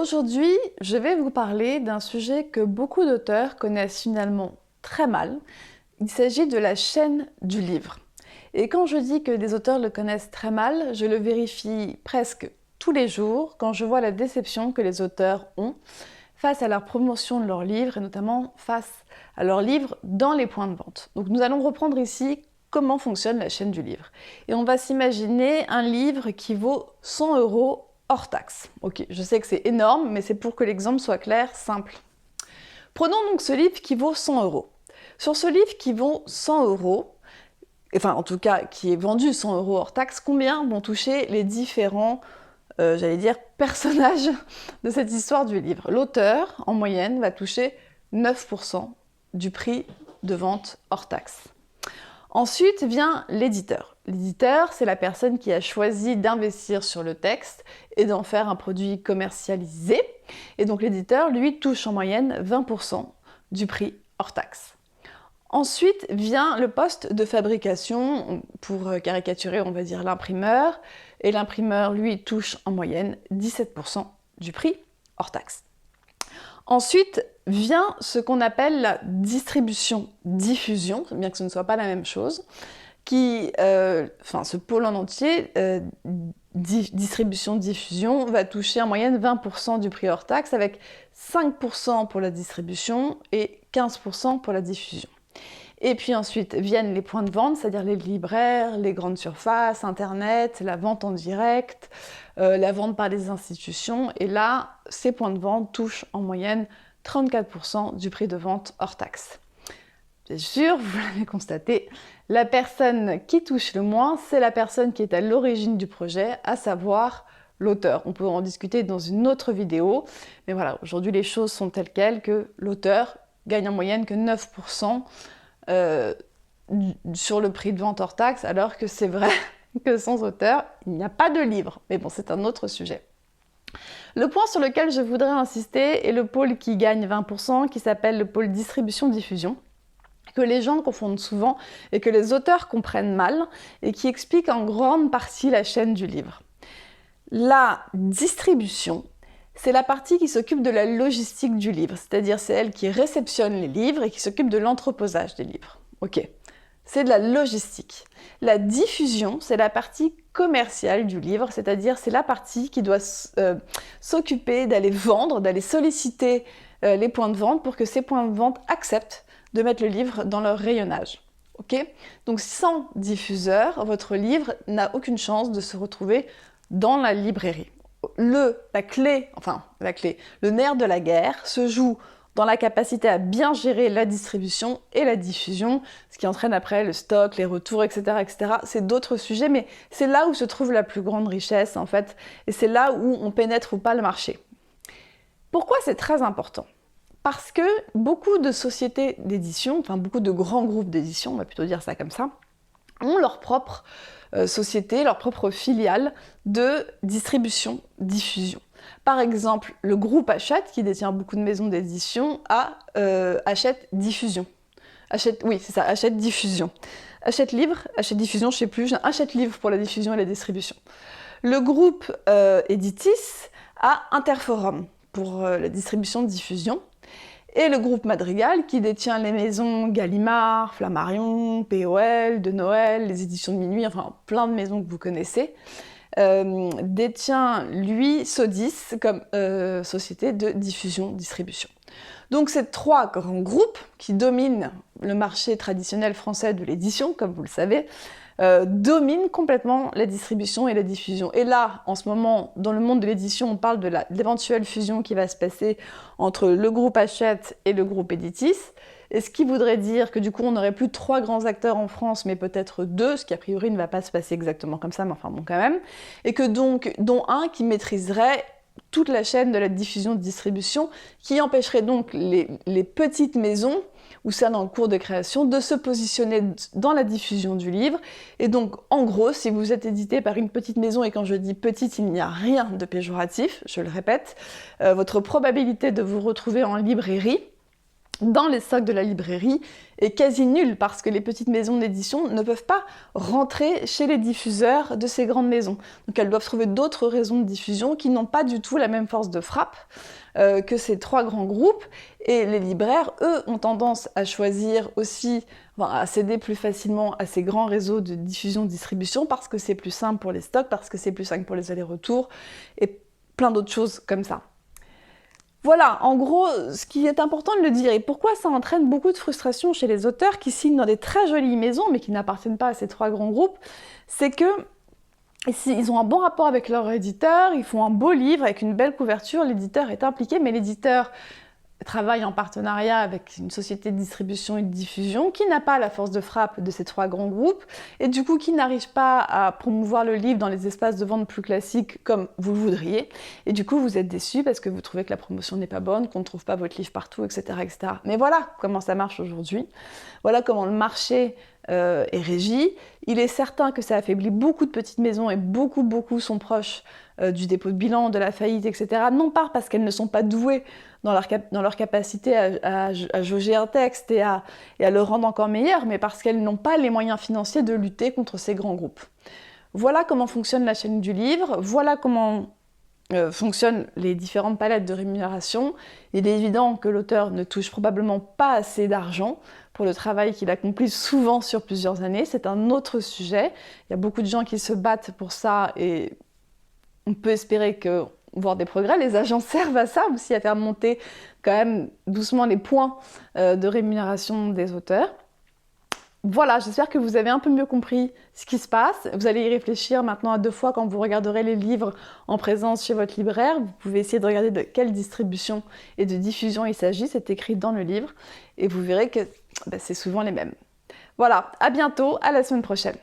Aujourd'hui, je vais vous parler d'un sujet que beaucoup d'auteurs connaissent finalement très mal. Il s'agit de la chaîne du livre. Et quand je dis que des auteurs le connaissent très mal, je le vérifie presque tous les jours quand je vois la déception que les auteurs ont face à leur promotion de leurs livres et notamment face à leurs livres dans les points de vente. Donc nous allons reprendre ici comment fonctionne la chaîne du livre. Et on va s'imaginer un livre qui vaut 100 € hors taxe. Ok, je sais que c'est énorme, mais c'est pour que l'exemple soit clair, simple. Prenons donc ce livre qui vaut 100 €. Sur ce livre qui vaut 100 €, enfin en tout cas qui est vendu 100 € hors taxe, combien vont toucher les différents, personnages de cette histoire du livre? L'auteur, en moyenne, va toucher 9% du prix de vente hors taxe. Ensuite vient l'éditeur. L'éditeur, c'est la personne qui a choisi d'investir sur le texte et d'en faire un produit commercialisé. Et donc l'éditeur, lui, touche en moyenne 20% du prix hors taxe. Ensuite vient le poste de fabrication, pour caricaturer, on va dire l'imprimeur. Et l'imprimeur, lui, touche en moyenne 17% du prix hors taxe. Ensuite vient ce qu'on appelle la distribution-diffusion, bien que ce ne soit pas la même chose, ce pôle en entier, distribution-diffusion, va toucher en moyenne 20% du prix hors taxe, avec 5% pour la distribution et 15% pour la diffusion. Et puis ensuite viennent les points de vente, c'est-à-dire les libraires, les grandes surfaces, Internet, la vente en direct, la vente par les institutions. Et là, ces points de vente touchent en moyenne 34% du prix de vente hors taxe. Bien sûr, vous l'avez constaté, la personne qui touche le moins, c'est la personne qui est à l'origine du projet, à savoir l'auteur. On peut en discuter dans une autre vidéo, mais voilà, aujourd'hui les choses sont telles quelles que l'auteur gagne en moyenne que 9% sur le prix de vente hors taxe, alors que c'est vrai que sans auteur, il n'y a pas de livre. Mais bon, c'est un autre sujet. Le point sur lequel je voudrais insister est le pôle qui gagne 20%, qui s'appelle le pôle distribution-diffusion, que les gens confondent souvent et que les auteurs comprennent mal, et qui explique en grande partie la chaîne du livre. La distribution, c'est la partie qui s'occupe de la logistique du livre, c'est-à-dire c'est elle qui réceptionne les livres et qui s'occupe de l'entreposage des livres. Ok, c'est de la logistique. La diffusion, c'est la partie commerciale du livre, c'est-à-dire c'est la partie qui doit s'occuper d'aller vendre, d'aller solliciter les points de vente pour que ces points de vente acceptent de mettre le livre dans leur rayonnage. Ok, donc sans diffuseur, votre livre n'a aucune chance de se retrouver dans la librairie. Le nerf de la guerre se joue dans la capacité à bien gérer la distribution et la diffusion, ce qui entraîne après le stock, les retours, etc. etc. C'est d'autres sujets, mais c'est là où se trouve la plus grande richesse, en fait, et c'est là où on pénètre ou pas le marché. Pourquoi c'est très important? Parce que beaucoup de sociétés d'édition, enfin beaucoup de grands groupes d'édition, on va plutôt dire ça comme ça, ont leur propre société, leur propre filiale de distribution-diffusion. Par exemple, le groupe Hachette, qui détient beaucoup de maisons d'édition, a Hachette Diffusion. Hachette Diffusion. Hachette Livre, Hachette Diffusion, je sais plus, Hachette Livre pour la diffusion et la distribution. Le groupe Editis a Interforum pour la distribution-diffusion. Et le groupe Madrigal, qui détient les maisons Gallimard, Flammarion, POL, De Noël, les éditions de Minuit, enfin plein de maisons que vous connaissez, détient, lui, Sodis comme société de diffusion-distribution. Donc ces trois grands groupes qui dominent le marché traditionnel français de l'édition, comme vous le savez, dominent complètement la distribution et la diffusion. Et là, en ce moment, dans le monde de l'édition, on parle de l'éventuelle fusion qui va se passer entre le groupe Hachette et le groupe Editis, et ce qui voudrait dire que du coup, on n'aurait plus 3 grands acteurs en France, mais peut-être 2, ce qui a priori ne va pas se passer exactement comme ça, mais enfin bon quand même, et que donc, dont un qui maîtriserait toute la chaîne de la diffusion-distribution, qui empêcherait donc les petites maisons, ou ça dans le cours de création, de se positionner dans la diffusion du livre. Et donc, en gros, si vous êtes édité par une petite maison, et quand je dis petite, il n'y a rien de péjoratif, je le répète, votre probabilité de vous retrouver en librairie dans les stocks de la librairie est quasi nul parce que les petites maisons d'édition ne peuvent pas rentrer chez les diffuseurs de ces grandes maisons. Donc elles doivent trouver d'autres raisons de diffusion qui n'ont pas du tout la même force de frappe que ces 3 grands groupes. Et les libraires, eux, ont tendance à choisir aussi, à céder plus facilement à ces grands réseaux de diffusion-distribution parce que c'est plus simple pour les stocks, parce que c'est plus simple pour les allers-retours et plein d'autres choses comme ça. Voilà, en gros, ce qui est important de le dire, et pourquoi ça entraîne beaucoup de frustration chez les auteurs qui signent dans des très jolies maisons, mais qui n'appartiennent pas à ces 3 grands groupes, c'est que ils ont un bon rapport avec leur éditeur, ils font un beau livre avec une belle couverture, l'éditeur est impliqué, mais l'éditeur travaille en partenariat avec une société de distribution et de diffusion qui n'a pas la force de frappe de ces 3 grands groupes et du coup qui n'arrive pas à promouvoir le livre dans les espaces de vente plus classiques comme vous le voudriez. Et du coup vous êtes déçus parce que vous trouvez que la promotion n'est pas bonne, qu'on ne trouve pas votre livre partout, etc., etc. Mais voilà comment ça marche aujourd'hui. Voilà comment le marché est régi. Il est certain que ça affaiblit beaucoup de petites maisons et beaucoup sont proches du dépôt de bilan, de la faillite, etc. Non pas parce qu'elles ne sont pas douées dans leur capacité à jauger un texte et à le rendre encore meilleur, mais parce qu'elles n'ont pas les moyens financiers de lutter contre ces grands groupes. Voilà comment fonctionne la chaîne du livre, voilà comment fonctionnent les différentes palettes de rémunération. Il est évident que l'auteur ne touche probablement pas assez d'argent pour le travail qu'il accomplit souvent sur plusieurs années. C'est un autre sujet. Il y a beaucoup de gens qui se battent pour ça et on peut espérer voir des progrès. Les agents servent à ça aussi, à faire monter quand même doucement les points de rémunération des auteurs. Voilà, j'espère que vous avez un peu mieux compris ce qui se passe. Vous allez y réfléchir maintenant à 2 fois quand vous regarderez les livres en présence chez votre libraire. Vous pouvez essayer de regarder de quelle distribution et de diffusion il s'agit, c'est écrit dans le livre. Et vous verrez que c'est souvent les mêmes. Voilà, à bientôt, à la semaine prochaine.